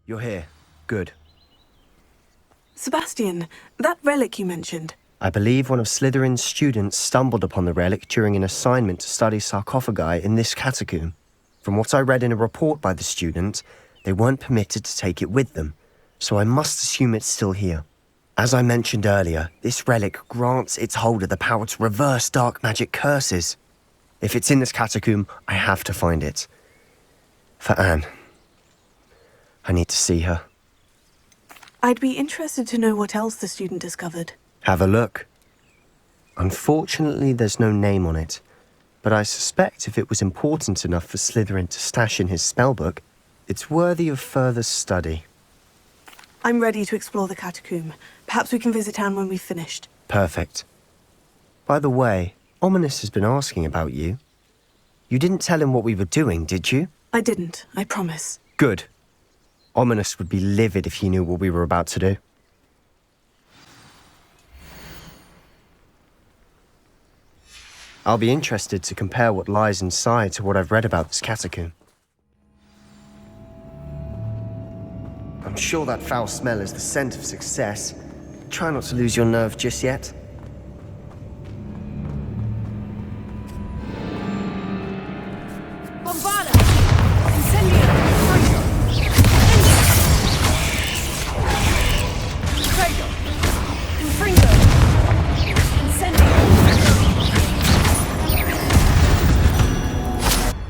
You're here. Good. Sebastian, that relic you mentioned. I believe one of Slytherin's students stumbled upon the relic during an assignment to study sarcophagi in this catacomb. From what I read in a report by the student, they weren't permitted to take it with them, so I must assume it's still here. As I mentioned earlier, this relic grants its holder the power to reverse dark magic curses. If it's in this catacomb, I have to find it. For Anne. I need to see her. I'd be interested to know what else the student discovered. Have a look. Unfortunately, there's no name on it, but I suspect if it was important enough for Slytherin to stash in his spellbook, it's worthy of further study. I'm ready to explore the catacomb. Perhaps we can visit Anne when we've finished. Perfect. By the way, Ominous has been asking about you. You didn't tell him what we were doing, did you? I didn't, I promise. Good. Ominous would be livid if he knew what we were about to do. I'll be interested to compare what lies inside to what I've read about this catacomb. I'm sure that foul smell is the scent of success. Try not to lose your nerve just yet. Bombarda! Incendio! Fuego! Infringo! Incendio!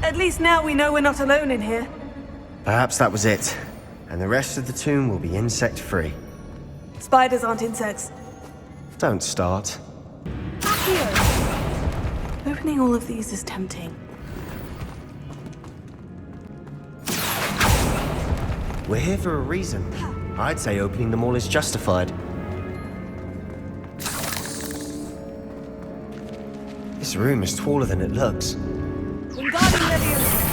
At least now we know we're not alone in here. Perhaps that was it, and the rest of the tomb will be insect-free. Spiders aren't insects. Don't start. Accio! Opening all of these is tempting. We're here for a reason. I'd say opening them all is justified. This room is taller than it looks. Wingardium Leviosa!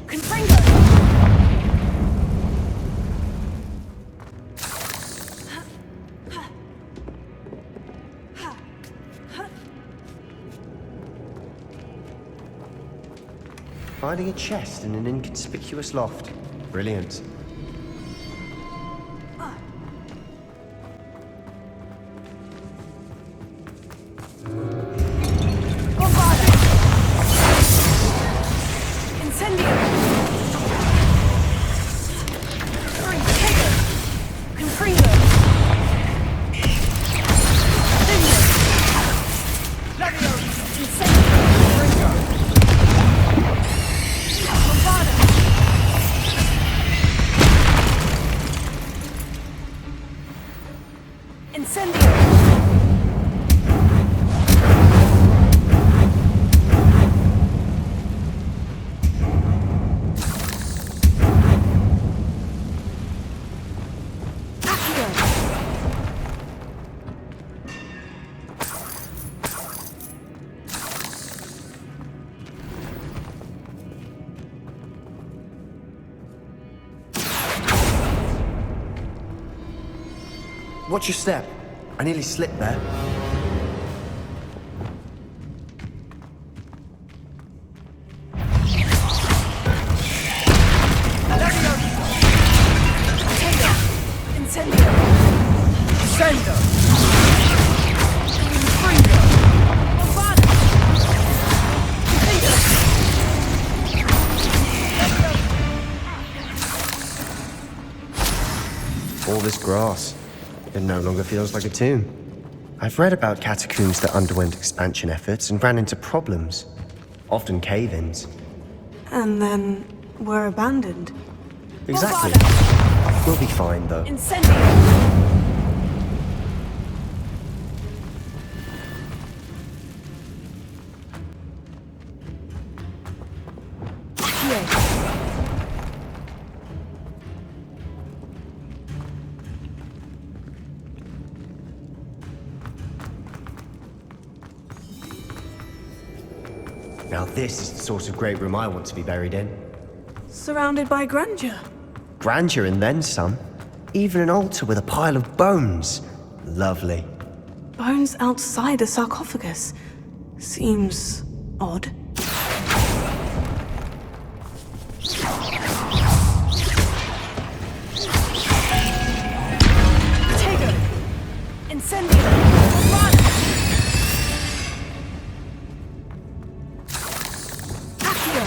Confringo! Finding a chest in an inconspicuous loft. Brilliant. Bombarda! Incendio! Confringo! Incendio! Watch your step. I nearly slipped there. Incendio! Sendo! Bombarda! All this grass. It no longer feels like a tomb. I've read about catacombs that underwent expansion efforts and ran into problems. Often cave-ins. And then were abandoned. Exactly. We'll be fine, though. Incendio! Now this is the sort of great room I want to be buried in. Surrounded by grandeur. Grandeur and then some. Even an altar with a pile of bones. Lovely. Bones outside a sarcophagus. Seems odd. Incendio! Bombardment! Accio!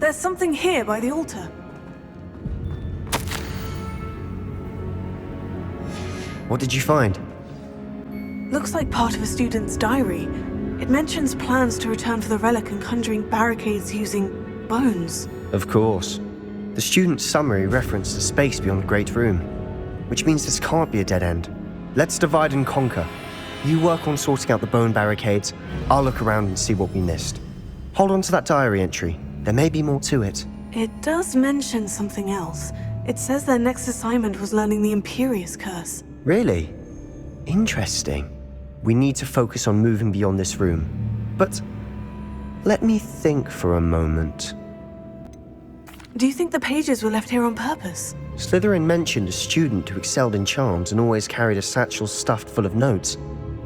There's something here by the altar. What did you find? Looks like part of a student's diary. It mentions plans to return for the relic and conjuring barricades using bones. Of course. The student's summary referenced a space beyond the Great Room, which means this can't be a dead end. Let's divide and conquer. You work on sorting out the bone barricades, I'll look around and see what we missed. Hold on to that diary entry. There may be more to it. It does mention something else. It says their next assignment was learning the Imperious Curse. Really? Interesting. We need to focus on moving beyond this room. But let me think for a moment. Do you think the pages were left here on purpose? Slytherin mentioned a student who excelled in charms and always carried a satchel stuffed full of notes.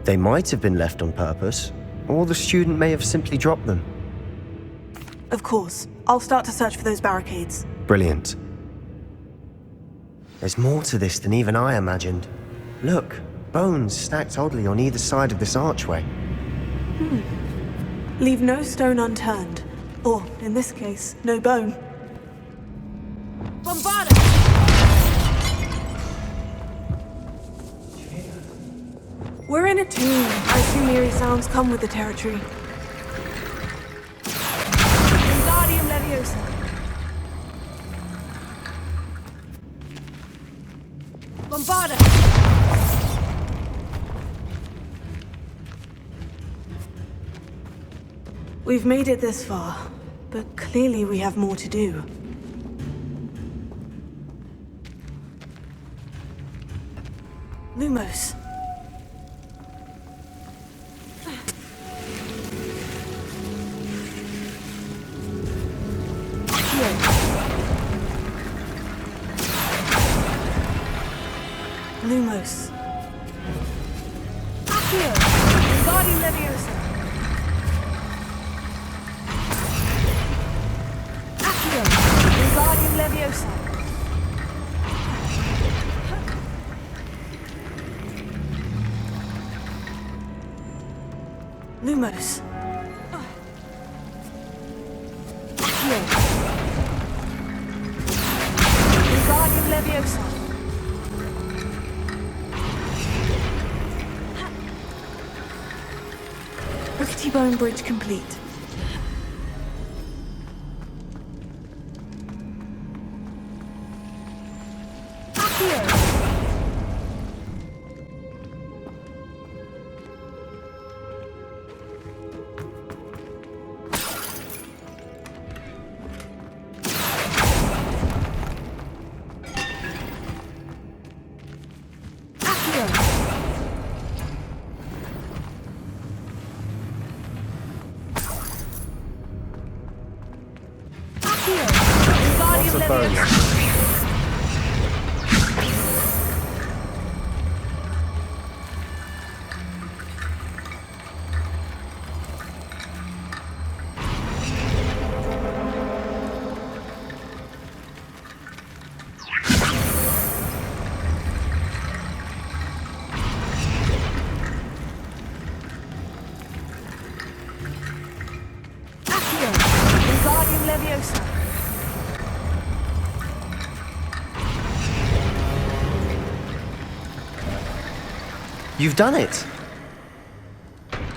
They might have been left on purpose, or the student may have simply dropped them. Of course. I'll start to search for those barricades. Brilliant. There's more to this than even I imagined. Look, bones stacked oddly on either side of this archway. Leave no stone unturned. Or, in this case, no bone. Bombarda! We're in a tomb. I assume eerie sounds come with the territory. Wingardium Leviosa. Bombarda! We've made it this far, but clearly we have more to do. Lumos. Lumos. Accio! Wingardium Leviosa. Accio! Wingardium Leviosa. Lumos. Accio! Wingardium Leviosa. Rickety bone bridge complete. Accio! Lots of bones. Accio! Wingardium Leviosa. You've done it!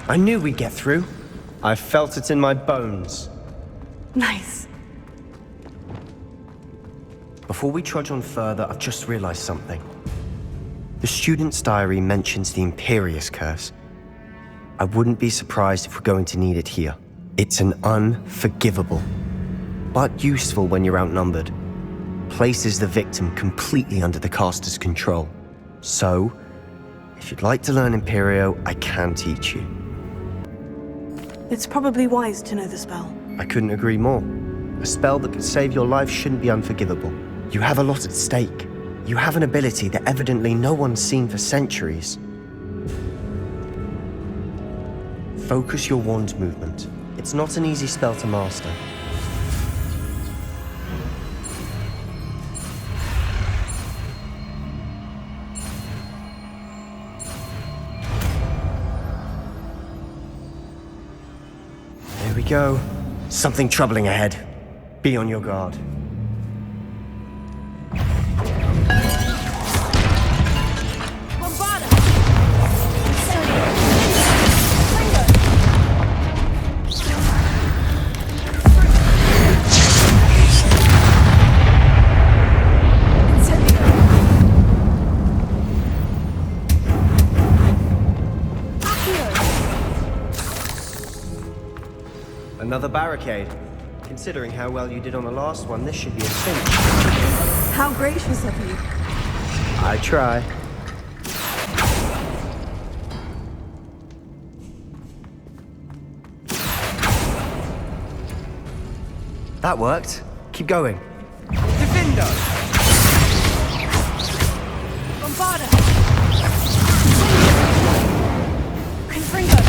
I knew we'd get through. I felt it in my bones. Nice. Before we trudge on further, I've just realized something. The student's diary mentions the Imperious Curse. I wouldn't be surprised if we're going to need it here. It's an unforgivable, but useful when you're outnumbered. Places the victim completely under the caster's control. So, if you'd like to learn Imperio, I can teach you. It's probably wise to know the spell. I couldn't agree more. A spell that could save your life shouldn't be unforgivable. You have a lot at stake. You have an ability that evidently no one's seen for centuries. Focus your wand movement. It's not an easy spell to master. There we go. Something troubling ahead. Be on your guard. Another barricade. Considering how well you did on the last one, this should be a cinch. How gracious of you. I try. That worked. Keep going. Defender! Bombarda! Confringo!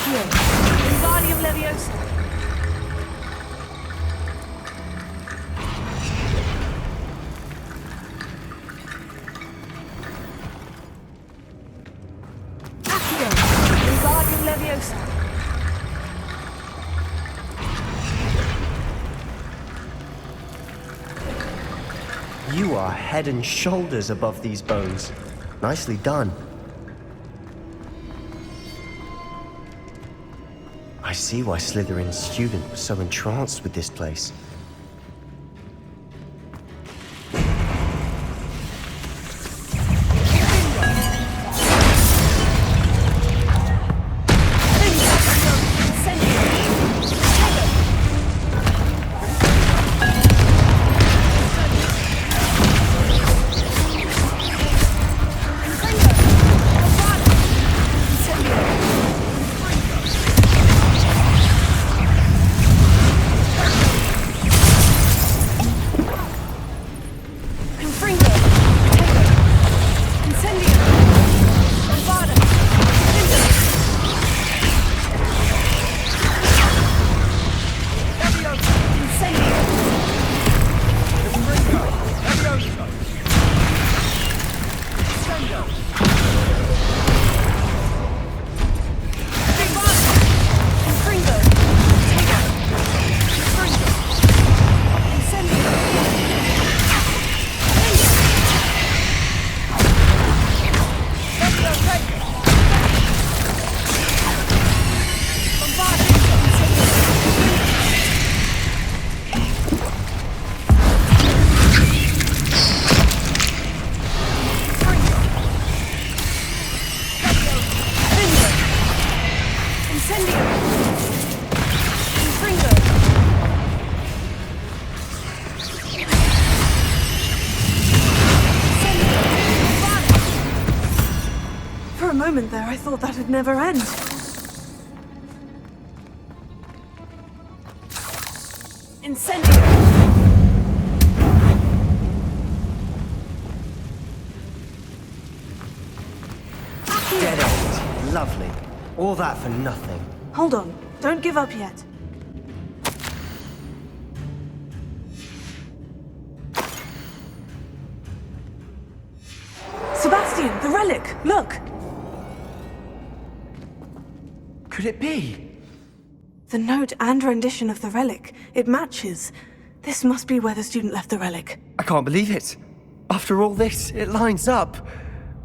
Wingardium Leviosa! Accio! Wingardium Leviosa! You are head and shoulders above these bones. Nicely done. I see why Slytherin's student was so entranced with this place. For a moment there, I thought that'd never end. Incendio! Dead end. Lovely. All that for nothing. Hold on. Don't give up yet. Sebastian, the relic! Look! Could it be? The note and rendition of the relic. It matches. This must be where the student left the relic. I can't believe it. After all this, it lines up.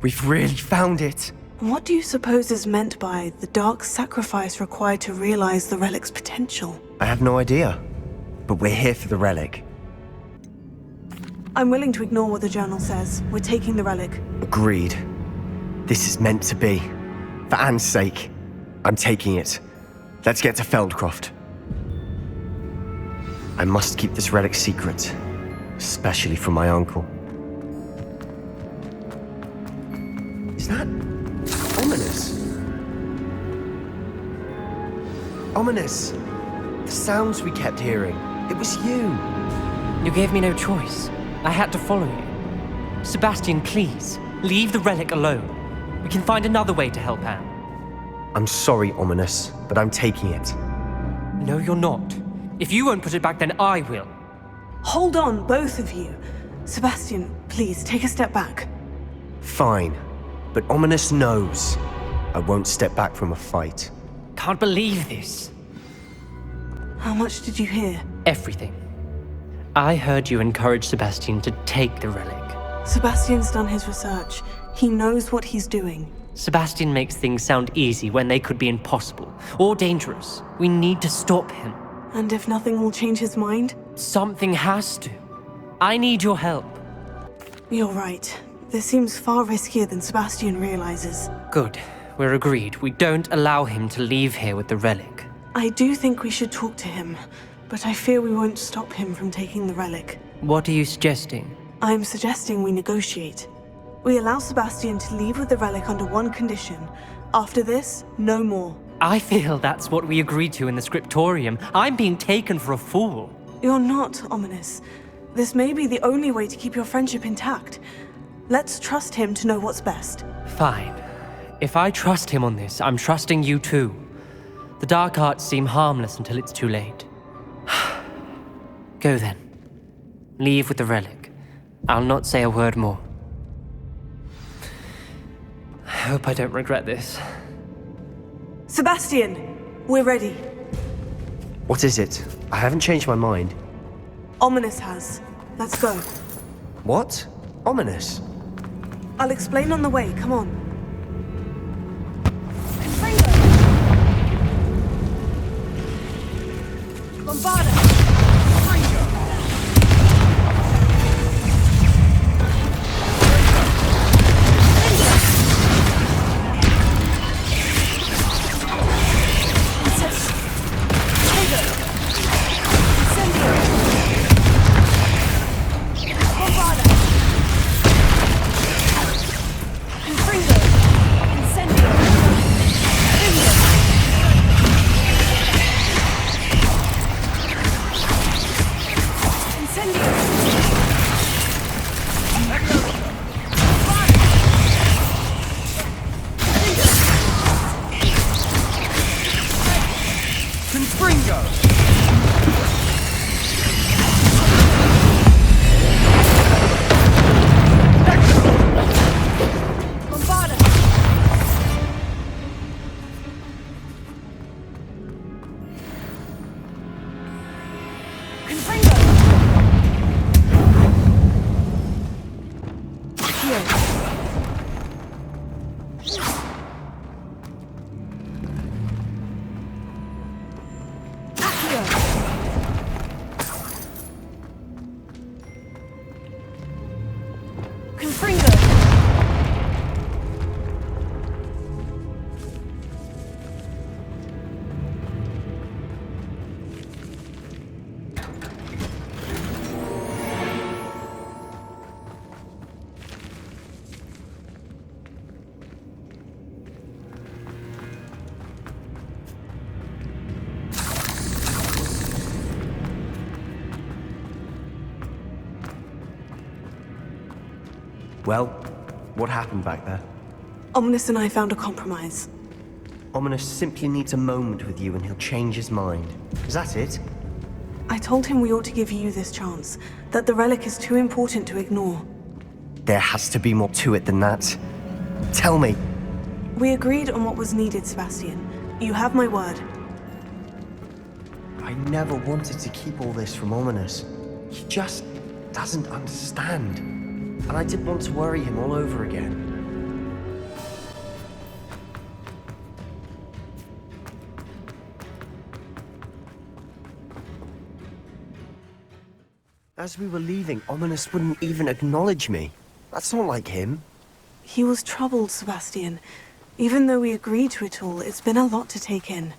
We've really found it. What do you suppose is meant by the dark sacrifice required to realize the relic's potential? I have no idea. But we're here for the relic. I'm willing to ignore what the journal says. We're taking the relic. Agreed. This is meant to be. For Anne's sake, I'm taking it. Let's get to Feldcroft. I must keep this relic secret, especially from my uncle. Is that ominous? Ominous! The sounds we kept hearing. It was you. You gave me no choice. I had to follow you. Sebastian, please, leave the relic alone. We can find another way to help Anne. I'm sorry, Ominous, but I'm taking it. No, you're not. If you won't put it back, then I will. Hold on, both of you. Sebastian, please, take a step back. Fine, but Ominous knows I won't step back from a fight. Can't believe this. How much did you hear? Everything. I heard you encourage Sebastian to take the relic. Sebastian's done his research. He knows what he's doing. Sebastian makes things sound easy when they could be impossible or dangerous. We need to stop him. And if nothing will change his mind? Something has to. I need your help. You're right. This seems far riskier than Sebastian realizes. Good. We're agreed. We don't allow him to leave here with the relic. I do think we should talk to him, but I fear we won't stop him from taking the relic. What are you suggesting? I'm suggesting we negotiate. We allow Sebastian to leave with the relic under one condition. After this, no more. I feel that's what we agreed to in the scriptorium. I'm being taken for a fool. You're not, Ominous. This may be the only way to keep your friendship intact. Let's trust him to know what's best. Fine. If I trust him on this, I'm trusting you too. The dark arts seem harmless until it's too late. Go then. Leave with the relic. I'll not say a word more. I hope I don't regret this. Sebastian, we're ready. What is it? I haven't changed my mind. Ominous has. Let's go. What? Ominous? I'll explain on the way, come on. Bombarda! Well, what happened back there? Ominous and I found a compromise. Ominous simply needs a moment with you and he'll change his mind. Is that it? I told him we ought to give you this chance, that the relic is too important to ignore. There has to be more to it than that. Tell me. We agreed on what was needed, Sebastian. You have my word. I never wanted to keep all this from Ominous. He just doesn't understand. And I didn't want to worry him all over again. As we were leaving, Ominous wouldn't even acknowledge me. That's not like him. He was troubled, Sebastian. Even though we agreed to it all, it's been a lot to take in.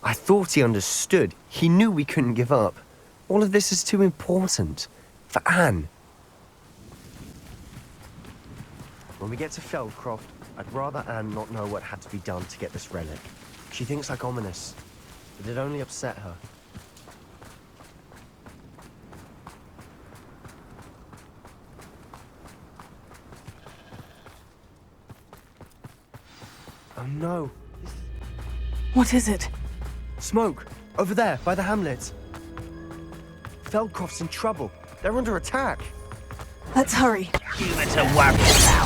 I thought he understood. He knew we couldn't give up. All of this is too important. For Anne. When we get to Feldcroft, I'd rather Anne not know what had to be done to get this relic. She thinks like ominous, but it only upset her. Oh no. What is it? Smoke! Over there, by the hamlet. Feldcroft's in trouble. They're under attack. Let's hurry. Humans are worried now.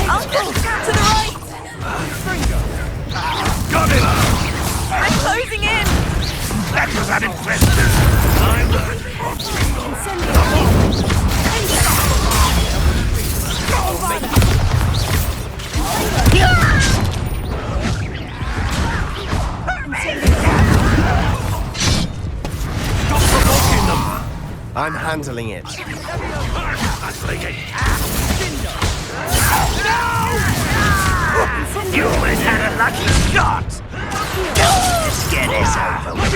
Uncle, to the right! Got him! I'm closing in! That was unimpressive. Stop provoking them! I'm handling it. Humans had a lucky shot! Let's get this over with.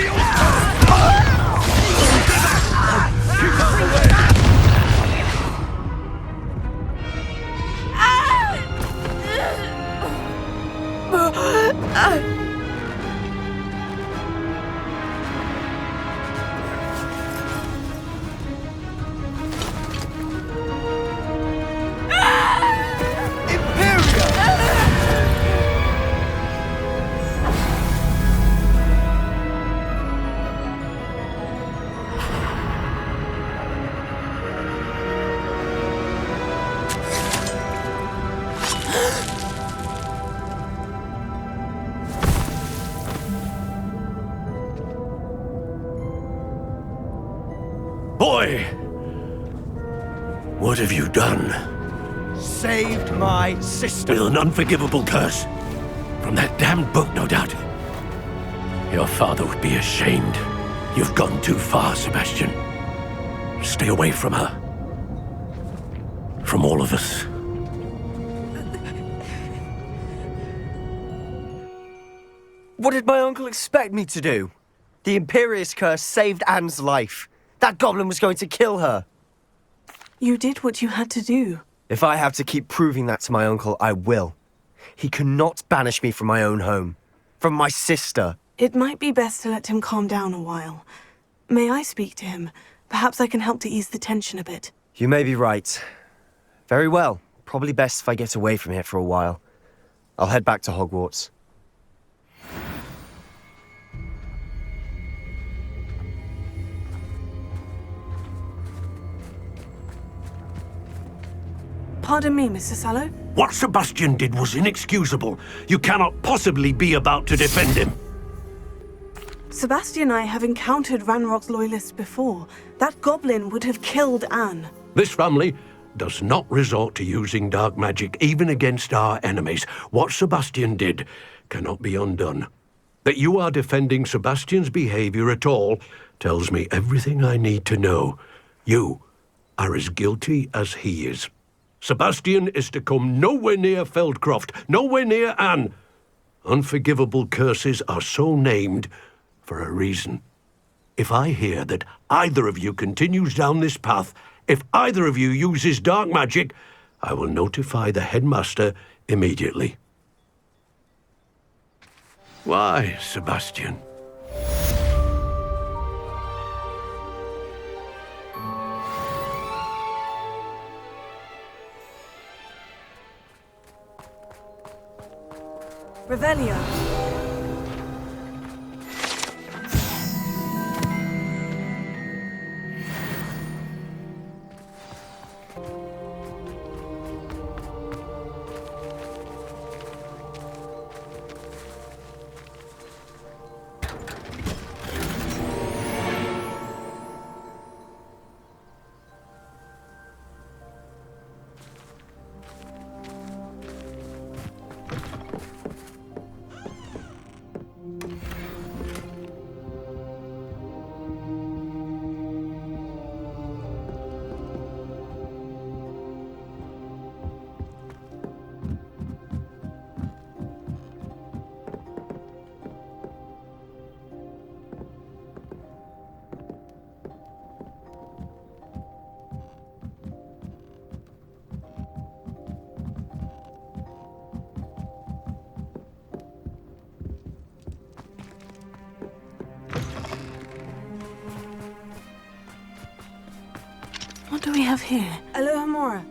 Boy! What have you done? Saved my sister. With an unforgivable curse? From that damned book, no doubt. Your father would be ashamed. You've gone too far, Sebastian. Stay away from her. From all of us. What did my uncle expect me to do? The Imperious curse saved Anne's life. That goblin was going to kill her. You did what you had to do. If I have to keep proving that to my uncle, I will. He cannot banish me from my own home. From my sister. It might be best to let him calm down a while. May I speak to him? Perhaps I can help to ease the tension a bit. You may be right. Very well. Probably best if I get away from here for a while. I'll head back to Hogwarts. Pardon me, Mr. Sallow. What Sebastian did was inexcusable. You cannot possibly be about to defend him. Sebastian and I have encountered Ranrock's loyalists before. That goblin would have killed Anne. This family does not resort to using dark magic even against our enemies. What Sebastian did cannot be undone. That you are defending Sebastian's behavior at all tells me everything I need to know. You are as guilty as he is. Sebastian is to come nowhere near Feldcroft, nowhere near Anne. Unforgivable curses are so named for a reason. If I hear that either of you continues down this path, if either of you uses dark magic, I will notify the headmaster immediately. Why, Sebastian? Revelio. What do we have here? Alohomora.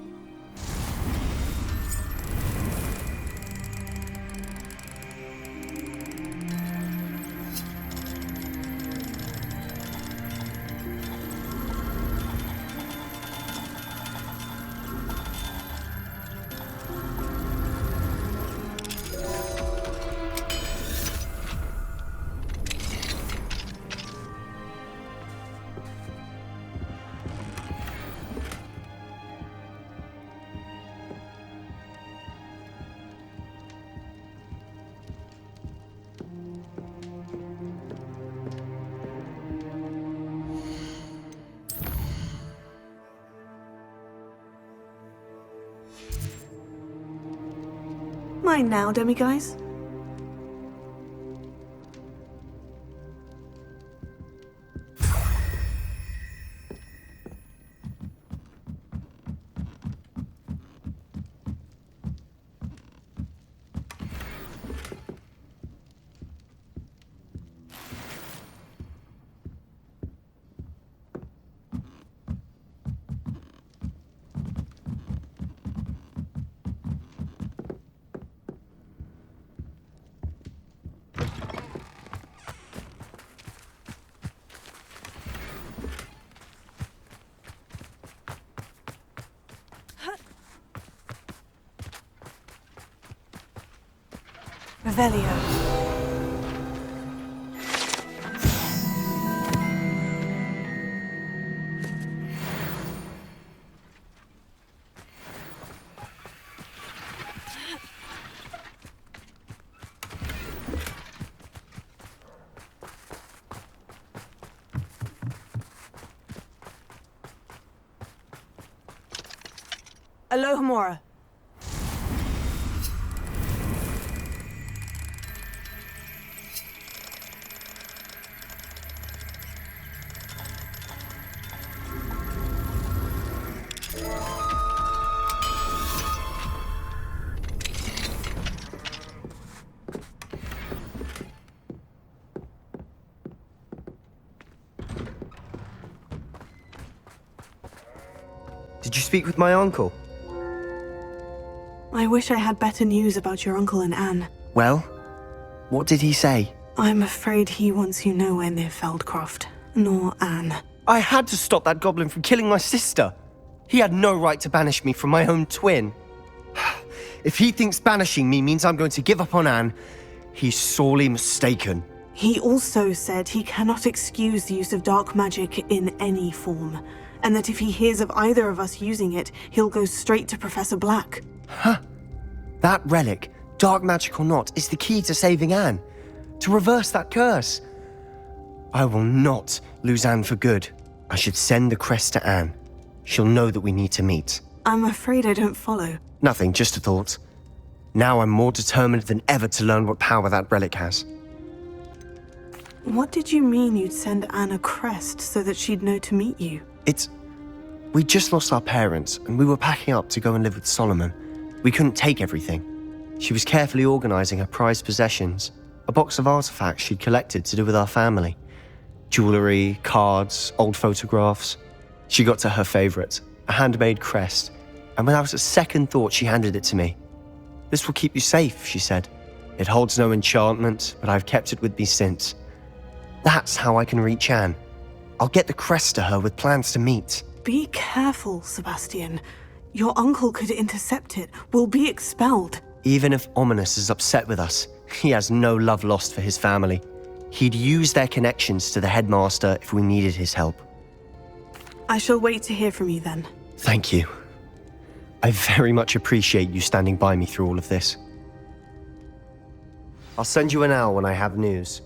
Mine now, demiguise. Revelio. Alohomora. Did you speak with my uncle? I wish I had better news about your uncle and Anne. Well, what did he say? I'm afraid he wants you nowhere near Feldcroft, nor Anne. I had to stop that goblin from killing my sister. He had no right to banish me from my own twin. If he thinks banishing me means I'm going to give up on Anne, he's sorely mistaken. He also said he cannot excuse the use of dark magic in any form, and that if he hears of either of us using it, he'll go straight to Professor Black. Huh? That relic, dark magic or not, is the key to saving Anne. To reverse that curse. I will not lose Anne for good. I should send the crest to Anne. She'll know that we need to meet. I'm afraid I don't follow. Nothing, just a thought. Now I'm more determined than ever to learn what power that relic has. What did you mean you'd send Anne a crest so that she'd know to meet you? We just lost our parents, and we were packing up to go and live with Solomon. We couldn't take everything. She was carefully organizing her prized possessions, a box of artifacts she'd collected to do with our family. Jewelry, cards, old photographs. She got to her favorite, a handmade crest, and without a second thought she handed it to me. "This will keep you safe," she said. "It holds no enchantment, but I've kept it with me since. That's how I can reach Anne. I'll get the crest to her with plans to meet." Be careful, Sebastian. Your uncle could intercept it. We'll be expelled. Even if Ominous is upset with us, he has no love lost for his family. He'd use their connections to the headmaster if we needed his help. I shall wait to hear from you then. Thank you. I very much appreciate you standing by me through all of this. I'll send you an owl when I have news.